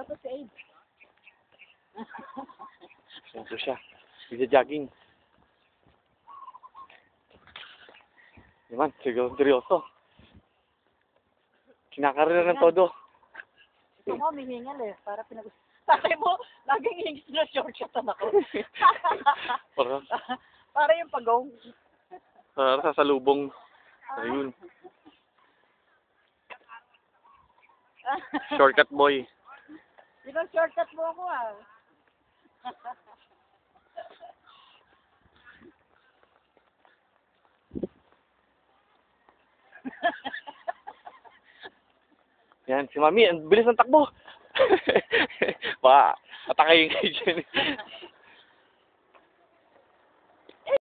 Shoutout si Abe. Ito siya. Nagja-jogging. Naman, seryoso. Kinakarera ng todo. Ito ko, may hingal eh. Para Tatay mo, laging hingis na shortcutan ako. Para yung pagong. Para sasalubong. Ayun. Shortcut boy. Ibang shortcut mo ako ah. Yan, si Mami, ang bilis ng takbo. Baka, atakayin kayo dyan.